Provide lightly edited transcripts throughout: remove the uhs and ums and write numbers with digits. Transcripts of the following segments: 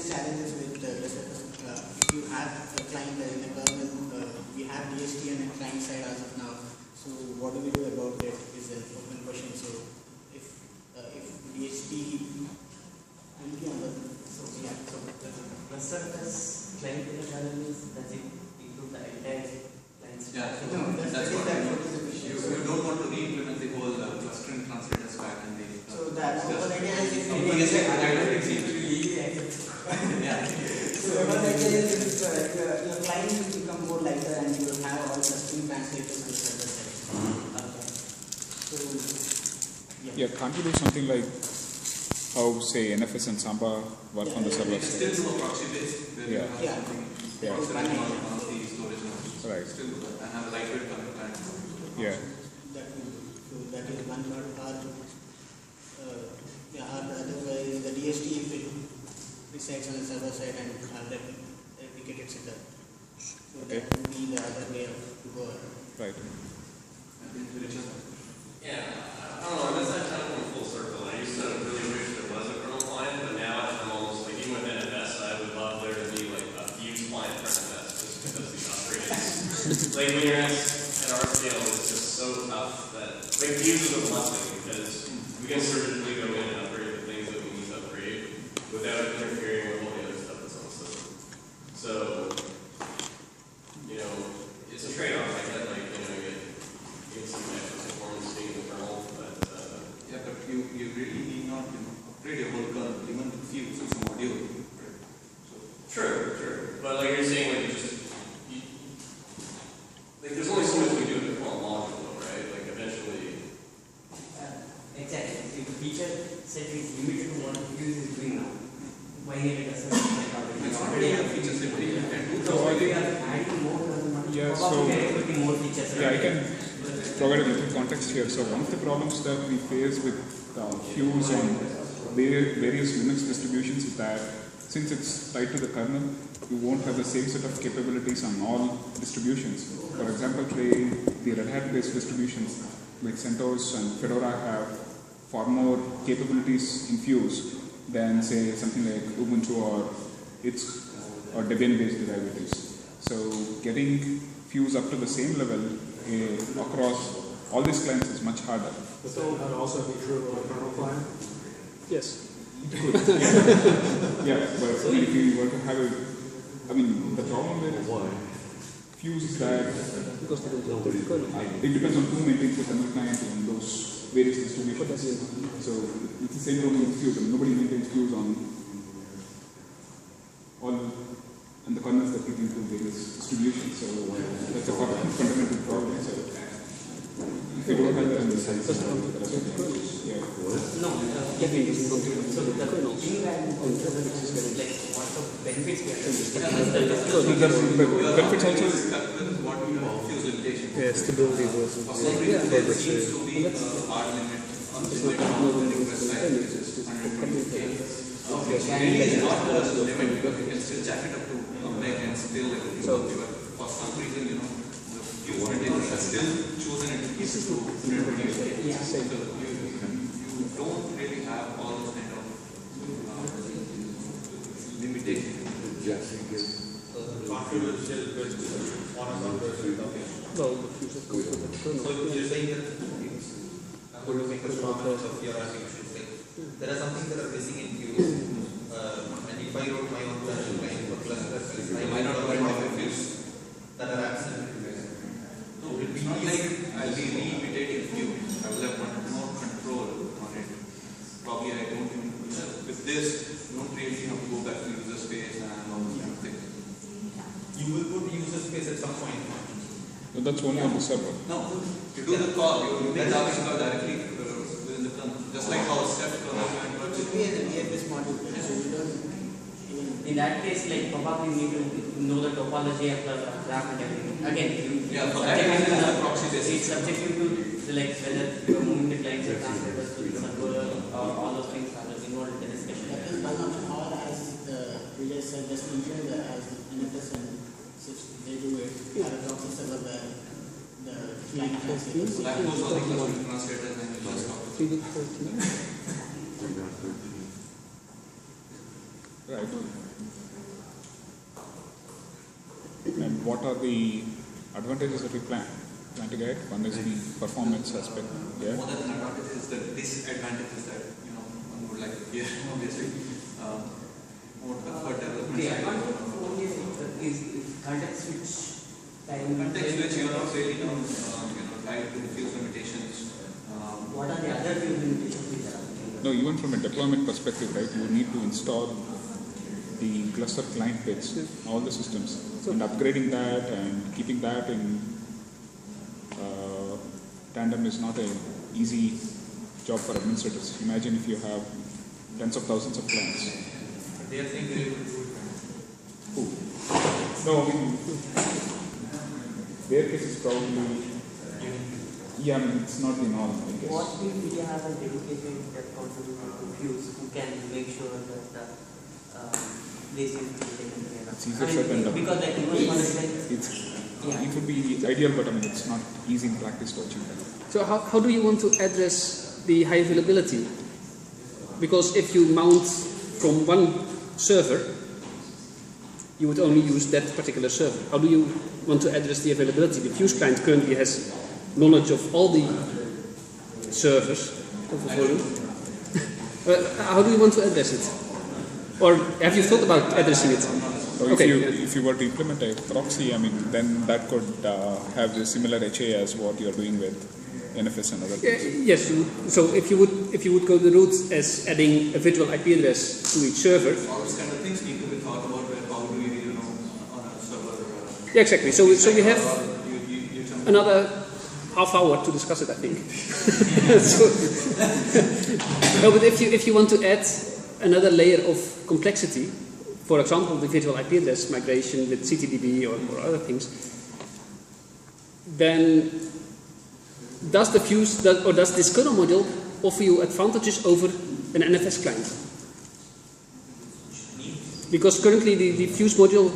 these challenges with GlusterFS. If you have a client in the kernel, we have DST and a client side as of now. So what do we do about it is an open question. So if DST will be on the GlusterFS client in the kernel means does it include the entire client? Yeah, no, that's what you don't want to re-implement the whole clustering translator stack and the. So that's the whole idea is if yeah. So the whole idea is if your client will become more lighter and you will have all clustering translators on the server side. So yeah, can't you do something like how say NFS and Samba work on the server side? Still do a proxy based. Yeah. Yeah. Right. Still do that and have a lightweight client. Yeah. That is one part. Otherwise the DST if it resides on the server side and have that replicated setup. So that would be the other way to go. Right. Yeah, I don't know, I guess that kind of went full circle. I used to really wish there was a kernel client, but now I'm almost like, even with NFS, I would love there to be like a Fuse client for NFS just because the upgrades. Like when you're at our scale, it's just so tough that, like Fuse is a blessing because we can surgically go in and upgrade the things that we need to upgrade without interfering with all the other stuff that's on the system. So, you know, it's a trade-off. I get like, you know, you get some extra performance being in the kernel, but yeah, but you really need not upgrade your whole kernel, even Fuse is a module. Right? So, true. But like you're saying, like like there's only so much we do with the kernel module, though, right? Like eventually. Exactly. If the feature set is limited to what Fuse is doing now, why need a custom already have features that we can do. So we are adding more Yeah, so more features. Yeah, I can provide a little context here. So one of the problems that we face with Fuse and various Linux distributions is that since it's tied to the kernel, you won't have the same set of capabilities on all distributions. For example, the Red Hat based distributions like CentOS and Fedora have far more capabilities in Fuse than say something like Ubuntu or Debian based derivatives. So getting Fuse up to the same level across all these clients is much harder. But that would also be true of a kernel client? Yes. Yeah, but if you were to have the problem there is Fuse is that it depends on who maintains the kernel client in those various distributions. So it's the same problem with Fuse. Nobody maintains Fuse on all and the kernels that fit into various distributions. So that's a fundamental problem. So if you don't have that on the side, No, so the thing that like what the benefits we are benefits also what we have Fuse limitation. Yeah, stability versus For some reason there seems to be a hard limit on the request size, which is 120K. It's really not the limit because you can still jack it up to a meg and still for some reason, you know, the Fuse maintainers have still chosen it to keep it to 120K. So you don't really have all those kind of limitations. Confidential bits on a software suite. well, the future goes with the kernel. So you're saying that I'm going to make a strong answer of your asking should say there are some things that are missing in Fuse. And if I wrote my own kernel client for GlusterFS, I might not have different Fuse that are absent. No, it's not like I'll be re-imitating Fuse. I will have much more control on it. Probably I don't even, with this, you don't really have to go back to user space and all those kind of things. You will put user space at some point. but that's only on the server. No, you do the call, you make the call directly within the kernel. Just like how step kernel can work. It should be as a VFS module. So you don't even. in that case, like probably need to know the topology of the graph and everything. Again, Yeah, for that reason, the proxy it's basis. subjective to the, like whether you are moving the clients or translators to the server or all those things are involved in the discussion. That is one option, or as the previous said, just include the as NFS and SIFs, they do it. Or a proxy server where the client translators. That goes on the clustering translators and you just talk. Right. And what are the advantages that we plan to get? One is the performance aspect. Yeah. More than advantages, the disadvantages that one would like to hear. Obviously, more for development. The advantage is context switch time. Context switch, you are not really tied to fuse limitations. What are the other fuse limitations which are? No, even from a deployment perspective, right? You need to install the Gluster client bits, all the systems, and upgrading that and keeping that in tandem is not an easy job for administrators. Imagine if you have tens of thousands of clients. They are saying they're able to do it. Who? No, I mean, their case is probably, yeah, I mean, it's not the norm, I guess. What if we have a dedicated contributor to fuse who can make sure that this is taken care of? It's easier said than done. Because like It would be ideal, but I mean, it's not easy in practice to achieve that. So how do you want to address the high availability? Because if you mount from one server, you would only use that particular server. How do you want to address the availability? The Fuse client currently has knowledge of all the servers of the volume. How do you want to address it? Or have you thought about addressing it? So Okay. if you were to implement a proxy, I mean, then that could have the similar HA as what you're doing with NFS and other things. Yes. So if you would go the route as adding a virtual IP address to each server. All those kind of things need to be thought about. How do we, on a server? Yeah, exactly. So we have You tell me. another half hour to discuss it, I think. So, no, but if you want to add another layer of complexity, for example, the virtual IP address migration with CTDB or other things, then does the Fuse or does this kernel module offer you advantages over an NFS client? Because currently the Fuse module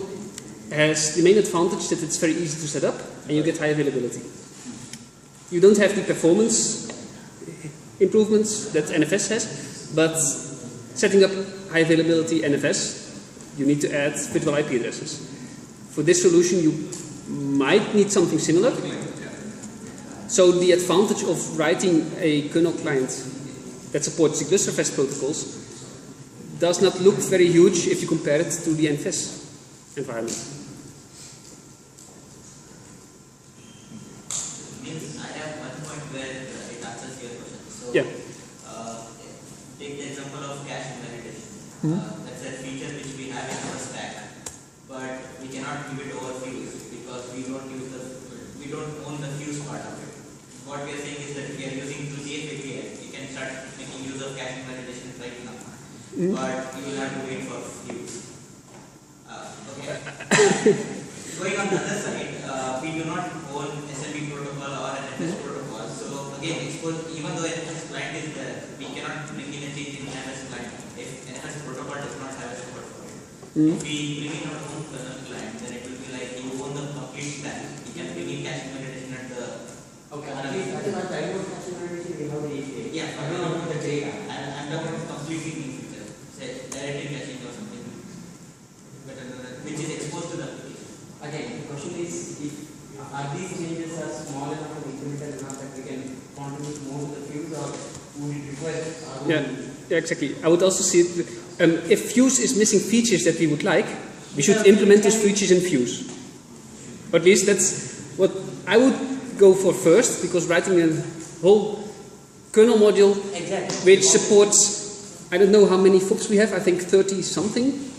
has the main advantage that it's very easy to set up and you get high availability. You don't have the performance improvements that NFS has, but setting up high availability NFS, you need to add virtual IP addresses. For this solution, you might need something similar. So the advantage of writing a kernel client that supports the GlusterFS protocols does not look very huge if you compare it to the NFS environment. I have one point where it answers your question. So, Yeah. take the example of cache invalidation. That's a feature which we have in our stack, but we cannot give it over Fuse because we don't own the Fuse part of it. What we are saying is that we are using 2GF API. You can start making use of cache invalidation right now, but you will have to wait for Fuse. Okay. Going on the other side, we do not own SMB protocol or NFS protocol. So again, even though NFS client is there, we cannot bring in a change in NFS client if NFS protocol does not have a support for it. If we bring in our own kernel client, then it will be like you own the complete stack. You can bring in cache invalidation at the Okay, at least I think our time of consideration we have the API. yeah. I don't know the data. I'm talking about completely new feature, say directive caching or something, which is exposed to the application. Again, the question is, are these changes are small enough and incremental enough that we can contribute more to the Fuse, or would it require? Yeah, exactly. I would also see it, if Fuse is missing features that we would like, we should implement those features in Fuse. Or at least that's what I would go for first, because writing a whole kernel module which supports, I don't know how many FOPs we have, I think 30 something.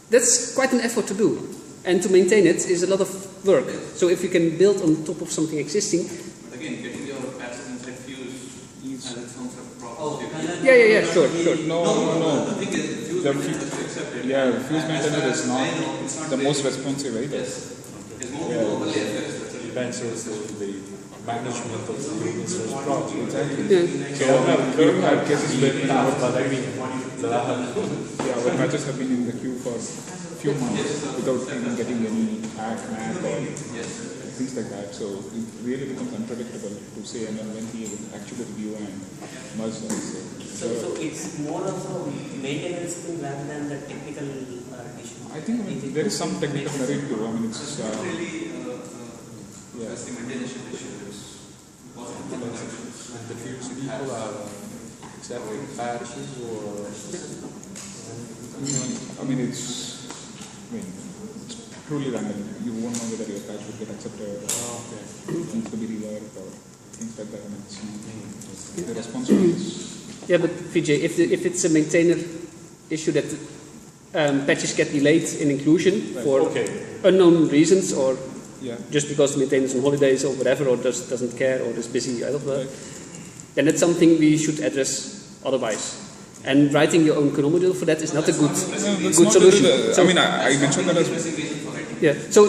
That's quite an effort to do. And to maintain it is a lot of work. So if you can build on top of something existing. Again, getting your patches inside Fuse has its own sort of problems. Yeah, sure. No. The thing is, Fuse The maintainer has to accept it. Yeah, the Fuse maintainer is I know, it's not not the very- most responsive either. Yes. It's more global affairs. Depends also on the management of the resource project. Exactly. Yeah. So we've had cases where our patches have been in the queue for a few months without even getting any hack, MAC or things like that. So it really becomes unpredictable to say and when he will actually review and merge them. So So it's more of a maintenance thing rather than the technical issue. I think there is some technical merit too. I mean, it's really that's the maintenance issue. And the fuse people are accepting patches or... I mean, it's truly random. You won't know whether your patch will get accepted or needs to be reworked or things like that. I mean, it's the responsibility is... Yeah, but Vijay, if it's a maintainer issue that patches get delayed in inclusion for unknown reasons or just because the maintainer is on holidays or whatever or just doesn't care or is busy, I don't know, then that's something we should address otherwise. And writing your own kernel module for that is not a good solution. I mean, I mentioned that as well. Yeah. So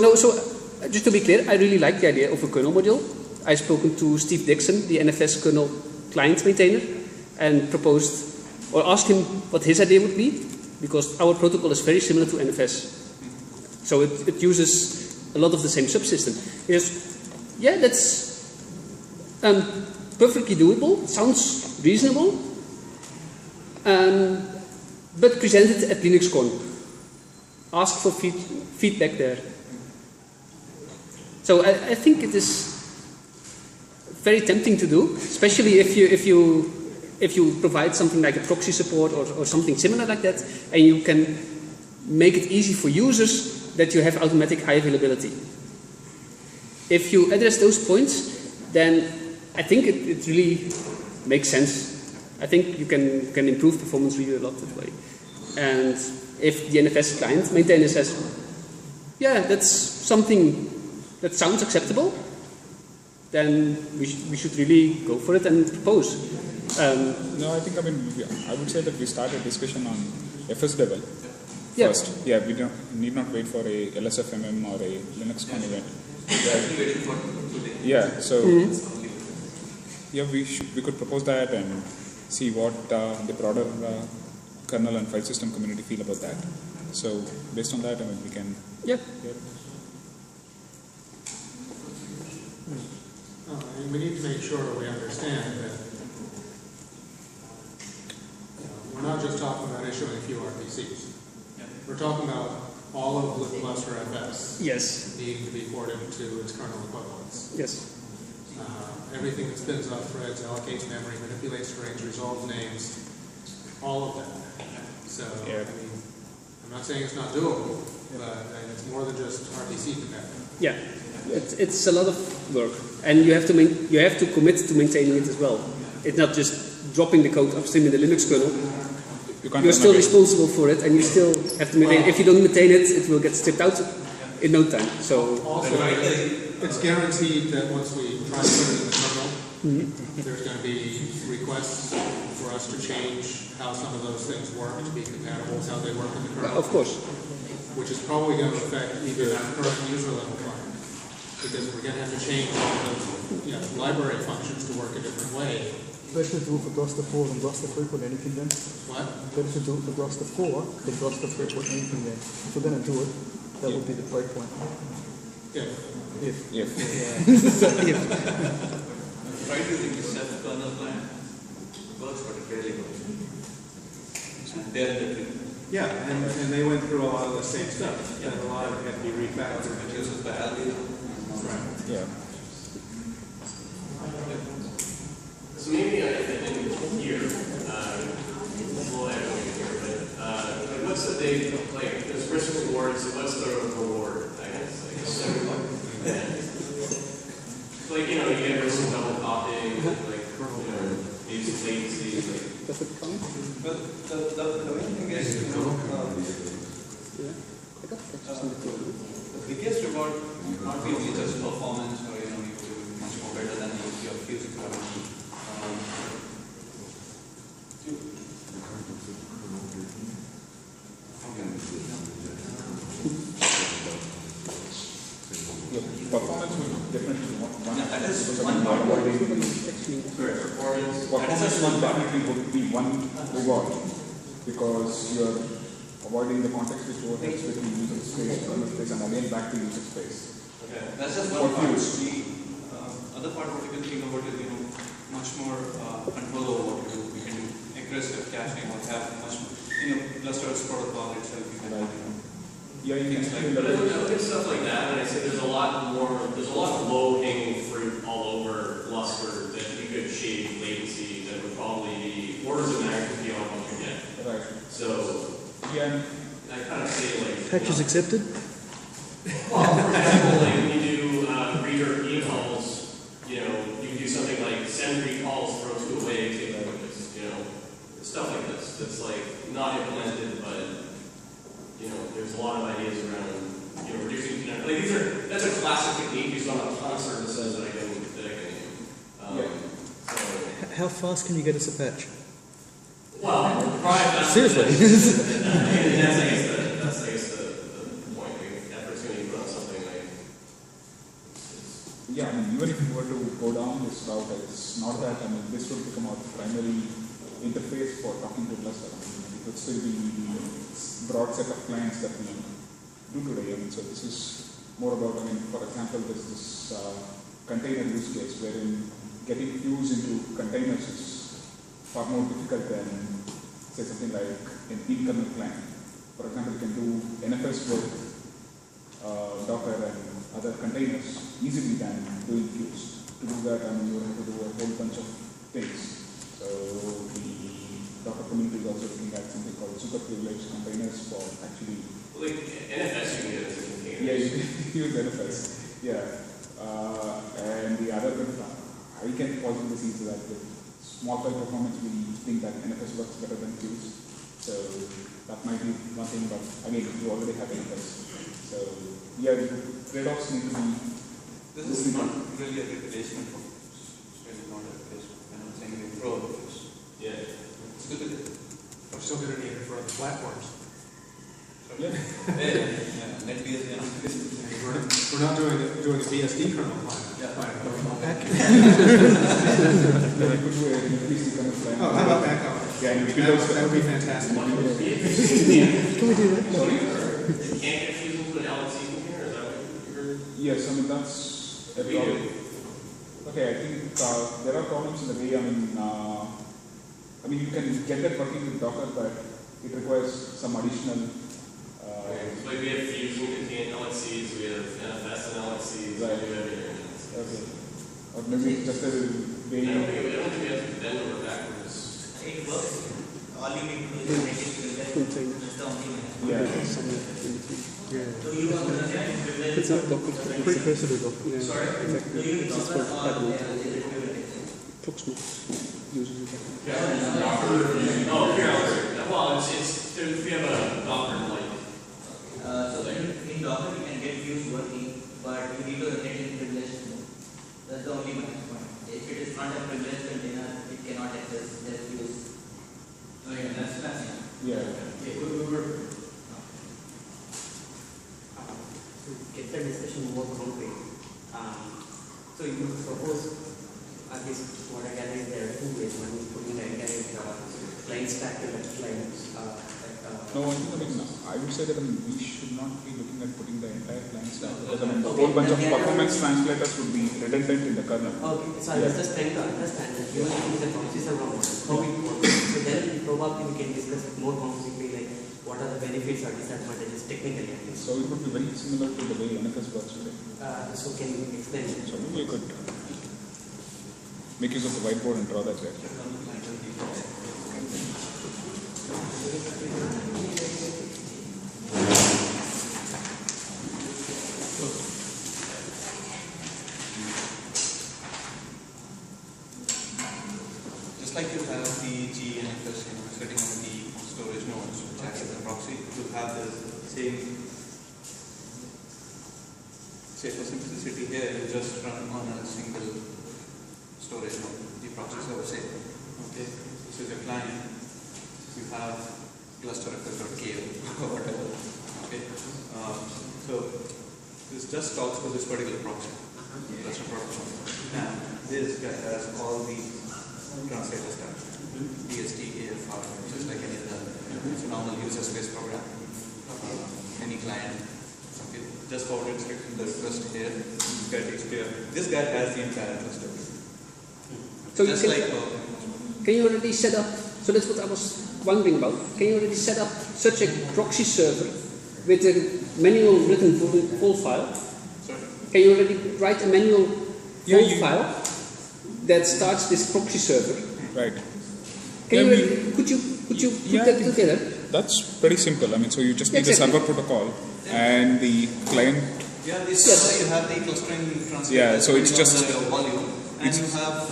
just to be clear, I really like the idea of a kernel module. I've spoken to Steve Dixon, the NFS kernel client maintainer, and proposed or asked him what his idea would be, because our protocol is very similar to NFS. So it uses a lot of the same subsystem. He goes, yeah, that's perfectly doable, sounds reasonable, but present it at LinuxCon. Ask for feedback there. So I think it is very tempting to do, especially if you provide something like a proxy support or something similar like that, and you can make it easy for users that you have automatic high availability. If you address those points, then I think it really makes sense. I think you can improve performance really a lot that way. And if the NFS client maintainer says, yeah, that's something that sounds acceptable, then we should really go for it and propose. No, I think, I would say that we start a discussion on FS level first. Yeah, we need not wait for a LSFMM or a LinuxCon event. Yeah, so we could propose that and see what the broader kernel and file system community feel about that. So based on that, we can. We need to make sure that we understand that we're not just talking about issuing a few RPCs. We're talking about all of GlusterFS needing to be ported into its kernel equivalents. Everything that spins up threads, allocates memory, manipulates strings, resolves names, all of that. So, I'm not saying it's not doable, but it's more than just RPC dependent. Yeah, it's a lot of work, and you have to commit to maintaining it as well. It's not just dropping the code upstream in the Linux kernel. You're still responsible for it, and you still have to maintain. If you don't maintain it, it will get stripped out in no time. So also, it's guaranteed that once we try to put it in the kernel, there's going to be requests for us to change how some of those things work to be compatible with how they work in the kernel. Of course. Which is probably going to affect even our current user level client, because we're going to have to change all the library functions to work a different way. Better to do for Gluster 4 than Gluster 3 put anything then. What? Better to do for Gluster 4 than Gluster 3 put anything then. If we're going to do it, that would be the breakpoint. If. Try to use the self-kernel client. Works, but it really works. And they're the trick. Yeah, and they went through a lot of the same stuff. And a lot of it had to be refactored. It uses the algorithm. Right. Yeah. So maybe I didn't hear, we'll add over here, but what's the big, there's risk reward, so what's the reward, I guess? You get risk of double copying, maybe some latency, Well, the main thing is, the biggest reward not be only just performance or you do much more better than your fuse equivalent. Performance will definitely that is one part. Performance will definitely would be one reward, because you're avoiding the context switch overheads with the user space, kernel space, and again back to user space. Okay, that's just one part. The other part what you can think about is much more control over what you do. You can aggressive caching or have much, Gluster's protocol itself, you can Yeah, you can things like But I look at stuff like that, and I say there's a lot of low-hanging fruit all over Gluster that you could shave latency that would probably be orders of magnitude beyond what you get. Right. So, Yeah. I kind of say like... Patches accepted? Well, for example, like when you do reader recalls, you can do something like send recalls, throw two away, take the quickest, stuff like this. That's like not implemented, but there's a lot of ideas around reducing connect. Like that's a classic technique used on a ton of services that I can use. So, How fast can you get us a patch? well, probably Seriously? That's I guess the point. Like, effort's going to be put on something like. Yeah, I mean, even if you were to go down this route, it's not that, this would become our primary interface for talking to Gluster. It would still be the broad set of clients that we do today. So this is more about, for example, there's this container use case wherein getting views into containers is far more difficult than, say, something like an in-kernel client. For example, you can do NFS with Docker and other containers easily than doing queues. To do that, you would have to do a whole bunch of things. So the Docker community is also looking at something called super privileged containers for actually. Like NFS, you can get as a container. Yeah, you can use NFS. Yeah, and the other thing I can possibly see that with small file performance, we think that NFS works better than queues. So that might be one thing, but again, you already have NFS. So yeah, the trade-offs need to be. This is not really a replacement of it's really not a replacement. I'm saying we pro of this. Yeah. It's good to We're still going to need it for other platforms. Yeah. NetBSD. We're not doing a BSD kernel client. Yeah. Yeah, we could do an increased kernel client. Oh, how about that? Yeah, That would be fantastic. Can we do that? Sorry? You can't get fusion to an LXC container? Is that what you're... Yes, that's a problem. Okay, I think there are problems in the way, you can get that working with Docker, but it requires some additional. Like we have fusion contained LXCs, we have NFS and LXCs, Right. we do everything. Okay. Or maybe just a way. I don't think we have to bend over backwards. It works. All you need to do is make it privileged. That's the only way. Yeah. So you are going to get privileged. It's not Docker. Precursor to Docker. Yeah, Sorry? exactly. Do you need It's Docker for or Kernel. Proxmox uses it. Oh, here, well, we have a Docker like. So in Docker you can get views working, but you need to get in privileged mode. That's the only point. If it is not a privileged container, it cannot access their views. Oh yeah, that's Yeah. To get the discussion more concrete, so you suppose, at least what I gather is there are two ways. One is putting the entire client stack to the client. No, I would say that we should not be looking at putting the entire client stack because a whole bunch of performance translators would be redundant in the kernel. Okay, so I was just trying to understand that given it is a proxy server model, how it works. So then probably we can discuss it more concretely, like what are the benefits or disadvantages technically at least. So it would be very similar to the way NFS works today. So can you explain it? So maybe you could make use of the whiteboard and draw that there. Just like you have the GNFS sitting on the storage nodes, which acts as a proxy, you have the same, say for simplicity here, you just run on a single storage node, the proxy server say, okay, this is your client, you have GlusterFS.kl or whatever, okay, so this just talks to this particular proxy, Gluster protocol. Now, this guy has all the translator stuff, BSD, AFR, just like any other normal user space program, any client. Okay, just forward instruction, the request here, this guy takes care. This guy has the entire cluster. So Just you like can you already set up So that's what I was wondering about. Can you already set up such a proxy server with a manual written vol file? Sorry? Can you already write a manual vol file that starts this proxy server? Right. Could you put that together? That's pretty simple. I mean, so you just need the server protocol and the client. Yeah, this you have the clustering translator. Yeah, so it's just volume, and you have.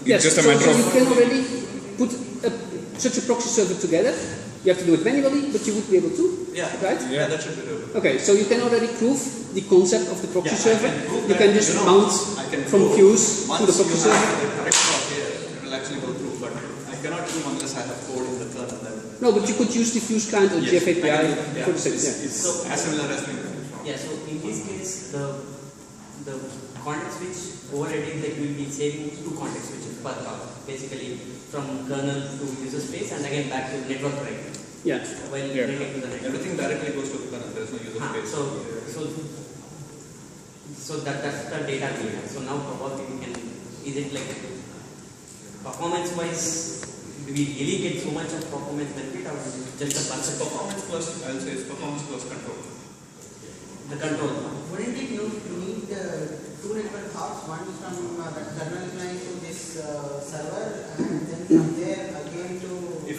It's just a matter of. You can already put such a proxy server together. You have to do it manually, but you would be able to. Yeah. Right. Yeah, that should be doable. Okay, so you can already prove the concept of the proxy server. You can just you know, mount from fuse to the proxy server. Once you have the correct slot here, it will actually go through. But I cannot do unless I have code in the kernel. No, but you could use the fuse client or Yes, GF API yeah. for the same. It's as similar as the. Yeah, so in this case, the context switch overheading, like we'll be saving 2 context switches per car, basically from kernel to user space and again back to network drive. Yeah. While relating to the network. Everything directly goes to the kernel. There is no user space. So that's the data we have. So now probably we can, is it like performance wise, do we really get so much of performance benefit or just a bunch of performance plus, I'll say it's performance plus control. The control. Wouldn't it need 2 network hops, one from the kernel client to this server, and then from there again to. If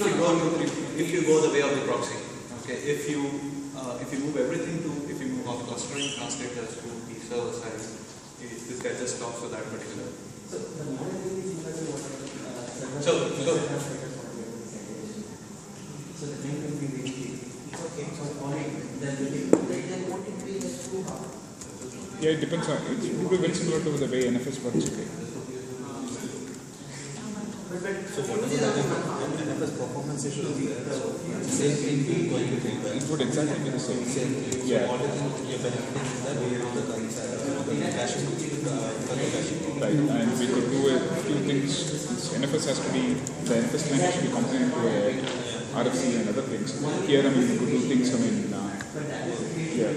you go the way of the proxy, okay. If you move everything to, if you move all clustering translators to the server side, this guy just stops with that particular. So the model is similar to what So the main will be very big. Okay, so on it, then won't it be just 2 hops? Yeah, it depends on. It would be very similar to the way NFS works. Okay. So whatever the NFS performance issue is there, same thing going to be. It would exactly be the same. Yeah. So what you're benefiting is that we have the caching, Right, and we could do a few things. NFS has to be, the NFS client has to be compliant to a RFC and other things. Here, I mean, we could do things, I mean, yeah.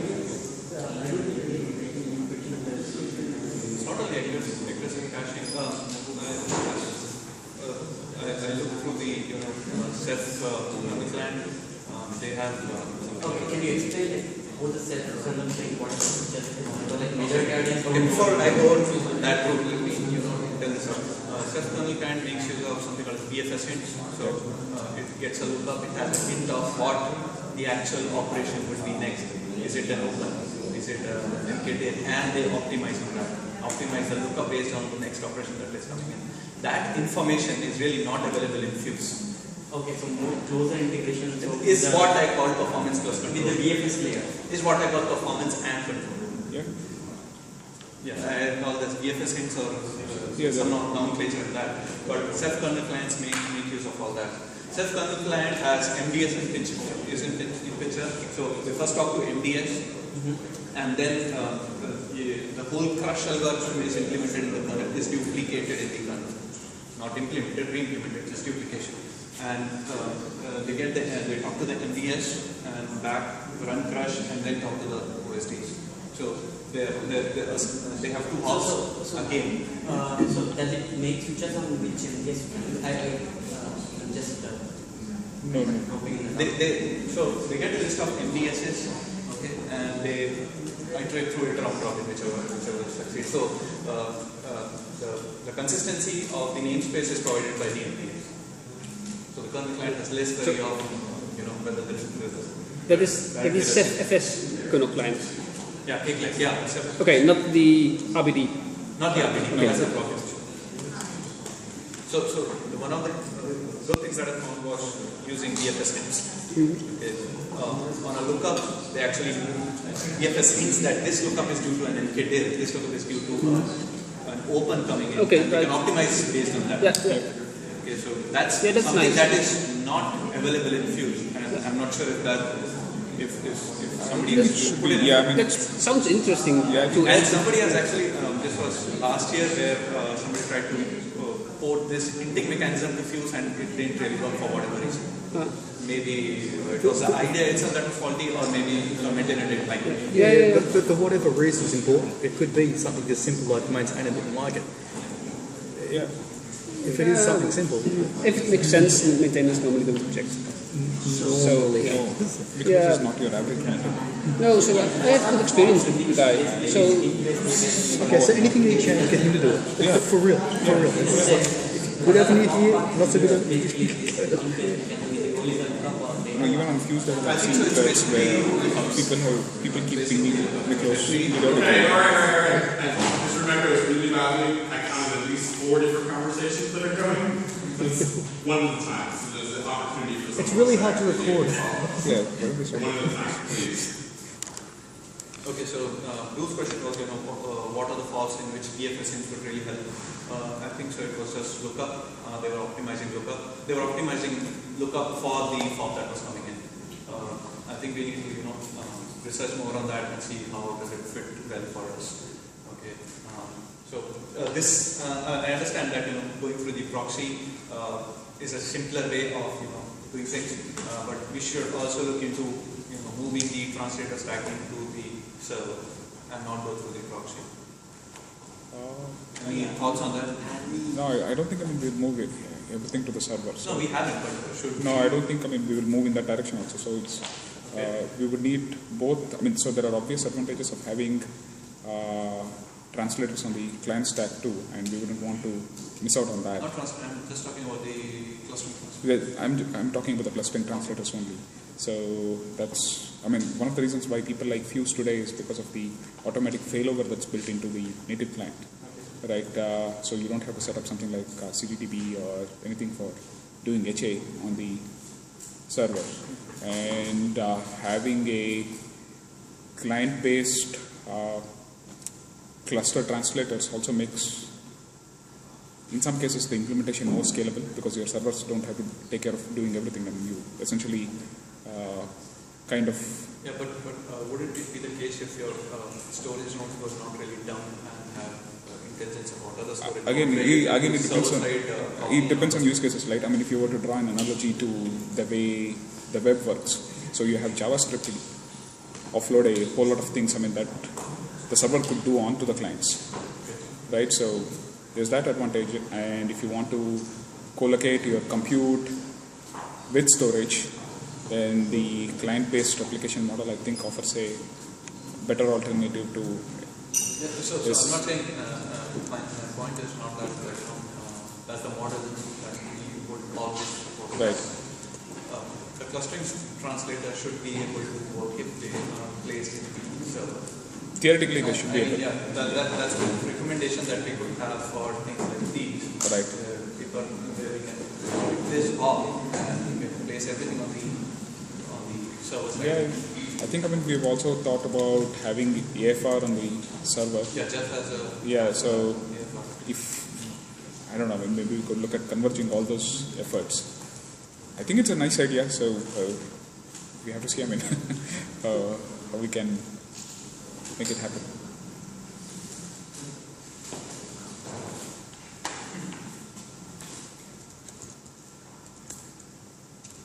it's not only aggressive caching. I look through the Ceph client. They have. Okay, can you explain what the Ceph kernel thing? What is just like majority audience? Okay, before I go to that route, let me tell this out. Ceph kernel client makes use of something called BFS hints. So it gets a lookup. It has a hint of what the actual operation would be next. Is it an open? Is it an MKD? And they optimize on that. Optimize the lookup based on the next operation that is coming in. That information is really not available in Fuse. Okay, so more closer integration Is what I call performance plus control. with the BFS layer. Is what I call performance and control. Yeah. Yeah, I call this BFS hints or some nomenclature in that. But Ceph kernel clients make use of all that. Ceph kernel client has MDS in picture. So we first talk to MDS, and then the whole crush algorithm is implemented in the kernel, is duplicated in the kernel. Not implemented, re-implemented, just duplication. And they talk to the MDS and back, run crush, and then talk to the OSDs. So they have 2 hops again. So does it make switches on which MDS? I'm just hoping. They get a list of MDSs, okay, and they iterate through it round robin, whichever succeeds. So the consistency of the namespace is provided by the MDS. So the kernel client has less very often, whether there is That is GlusterFS kernel client. Yeah, client. Yeah. Okay, not the RBD. Not the RBD. Okay. That's a problem. So one of the good things that I found was using BFS hints. Okay. On a lookup, they actually BFS hints that this lookup is due to an MKDIR, this lookup is due to an open coming in. Okay, and we can optimize based on that. Yeah. Okay, so that's that's something nice. that is not available in Fuse, and I'm not sure if somebody has put in. Yeah, I mean, That sounds interesting. And somebody has actually, this was last year where somebody tried to port this intake mechanism to Fuse and it didn't really work for whatever reason. Maybe it was the idea itself that was faulty, or maybe the maintainer didn't like it. Yeah. But for whatever reason it's important. It could be something as simple like maintaining didn't like it. Yeah. If it is something simple. If it makes sense, maintainers normally don't object. So, Because it's not your average matter. no, so I have good experience with the guy. So, Okay, so anything you can get him to do it. Yeah. For real. It's like, good affinity, not so good affinity. Even on Fuse, there are threads where people keep pinging because Okay, all right. Just remember, it's really valuable. I counted at least 4 different conversations that are going. It's one at a time. So there's an opportunity for. It's really hard to record. Yeah, One at a time, please. Okay, so Blue's question was, what are the faults in which EFS input really help? I think so. It was just lookup. They were optimizing lookup. They were optimizing lookup for the form that was coming in. I think we need to, research more on that and see how does it fit well for us. Okay. This I understand that going through the proxy is a simpler way of doing things, but we should also look into moving the translator stack into the server and not go through the proxy. Any thoughts on that? No, I don't think we'll move everything to the server. So. No, we haven't, but should. No, I don't think we will move in that direction also. So it's we would need both. So there are obvious advantages of having translators on the client stack too, and we wouldn't want to miss out on that. Not translator. I'm just talking about the clustering translators. Yeah, I'm talking about the clustering translators only. So that's, one of the reasons why people like Fuse today is because of the automatic failover that's built into the native client, right? So you don't have to set up something like CDDB or anything for doing HA on the server. And having a client-based cluster translators also makes, in some cases, the implementation more scalable because your servers don't have to take care of doing everything, and you essentially kind of. Yeah, but wouldn't it be the case if your storage node was not really down and have intelligence about other storage? Again, it depends on use cases, right? If you were to draw an analogy to the way the web works, so you have JavaScript offload a whole lot of things. That the server could do onto the clients, right? So there's that advantage, and if you want to collocate your compute with storage, then the client-based replication model, I think, offers a better alternative to. Yeah, so I'm not saying my point is not that that's the model that we would always support. Right. The clustering translator should be able to work if they are placed in the server. Theoretically, they should be able. Yeah, that's the recommendation that we could have for things like these. Right. Where we can put this all and we can place everything on the server side. Yeah, I think we've also thought about having AFR on the server. Yeah, Jeff has a. Yeah, so AFR. if I don't know, maybe we could look at converging all those efforts. I think it's a nice idea. So we have to see. How we can make it happen.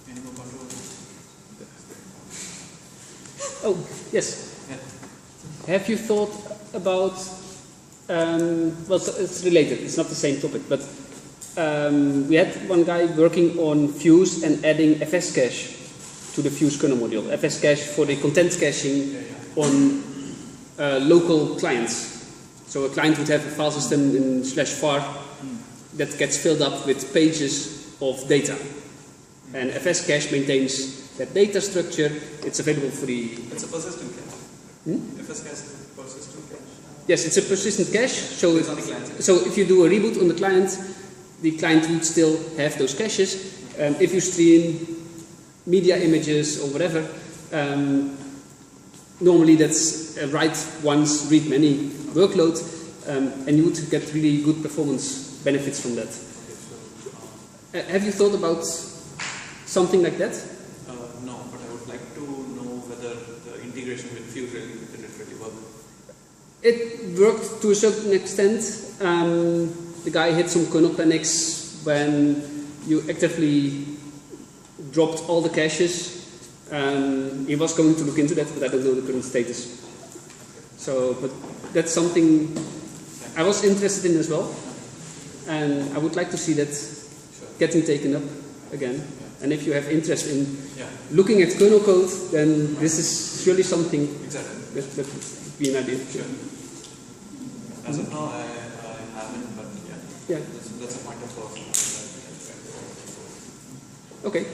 Any more control? oh, yes. Yeah. Have you thought about, it's related, it's not the same topic, but we had one guy working on Fuse and adding FS cache to the Fuse kernel module. FS cache for the content caching on local clients. So a client would have a file system in /var that gets filled up with pages of data. And FS cache maintains that data structure. It's available for the. It's a persistent cache. FS cache is a persistent cache. Yes, it's a persistent cache. So, it's on the client. so if you do a reboot on the client would still have those caches. If you stream media images or whatever, normally that's a write once, read many workload, and you would get really good performance benefits from that. Have you thought about something like that? No, but I would like to know whether the integration with Fuse really worked. It worked to a certain extent. The guy hit some kernel panics when you actively dropped all the caches. He was going to look into that, but I don't know the current status. So, but that's something I was interested in as well. And I would like to see that getting taken up again. And if you have interest in looking at kernel code, then this is surely something that would be an idea. Sure. As of now, I haven't, but that's a point of thought. Okay.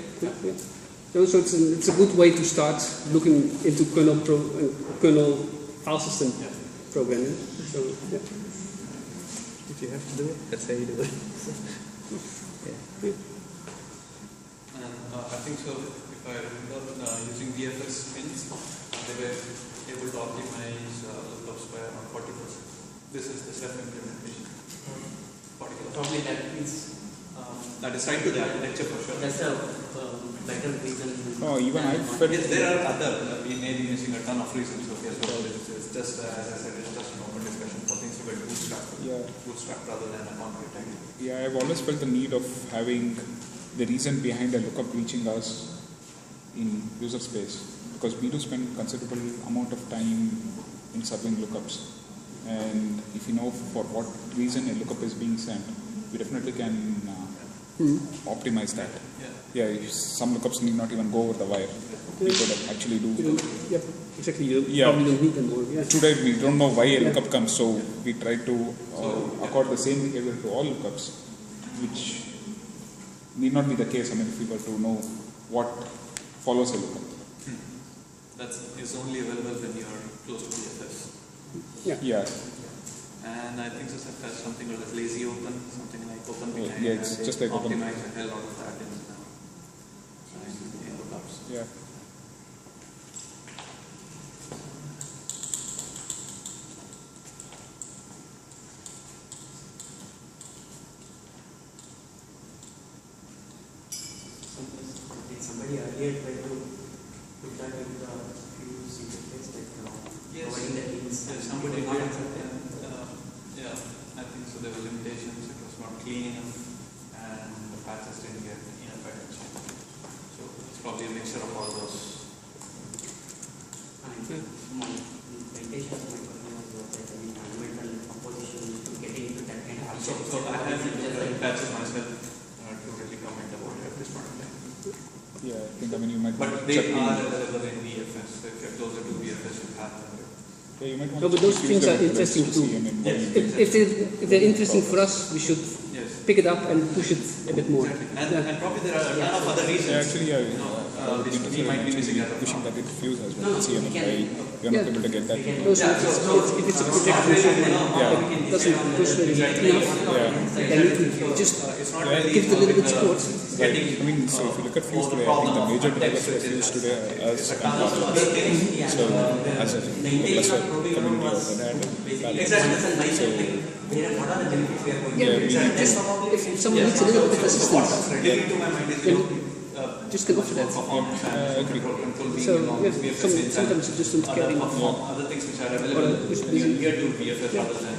So it's a good way to start looking into kernel file system programming. So if you have to do it, that's how you do it. And I think so. If I remember, using VFS pins, they were able to optimize lookups by around 40%. This is the self-implementation. Probably that means. That is tied to the architecture for sure. That's a better reason. Oh, even I felt. Yes, there are other. We may be missing a ton of reasons. Okay, so it's just as I said, it's just an open discussion for things to get bootstrap rather than a concrete idea. Yeah, I've always felt the need of having the reason behind a lookup reaching us in user space, because we do spend considerable amount of time in serving lookups, and if you know for what reason a lookup is being sent, we definitely can optimize that. Yeah, some lookups need not even go over the wire. We could actually do. Yeah, exactly. You probably don't need them more. Yeah. Today we don't know why a lookup comes, so we try to accord the same behavior to all lookups, which need not be the case. I mean, if we were to know what follows a lookup. That is only available when you are close to VFS. Yeah. And I think this has something like lazy open, something like open behind. Yeah, it's just like open. Optimize the hell out of that in lookups. Yeah. Did somebody earlier try to put that into the few secret place, like providing the links? Yes, somebody did. I think so. There were limitations. It was not clean enough, and the patches didn't get enough attention. So it's probably a mixture of all those. My intention of my question was that fundamental composition to getting into that kind of. So I haven't just patches myself to really comment about it at this point in time. Yeah, I think you might. But they are available in VFS. So if you're closer to VFS, you have them. Yeah, you might want No, but those things are interesting too. If they're interesting for us, we should pick it up and push it a bit more. And probably there are a ton of other reasons. Yeah, actually, we might be missing out. Pushing that it fuse as well. See, you're not able to get that. No, so if it's a project that doesn't push really enough, then we could just give it a little bit support. Right. I mean, so if you look at Fuse today, I think the major developers of Fuse today are us and partners. So, as a cluster community of that and so, just if someone needs a little bit of assistance, then just can offer that. I agree. So, sometimes you just don't care enough. Other things which are available here to VFS rather than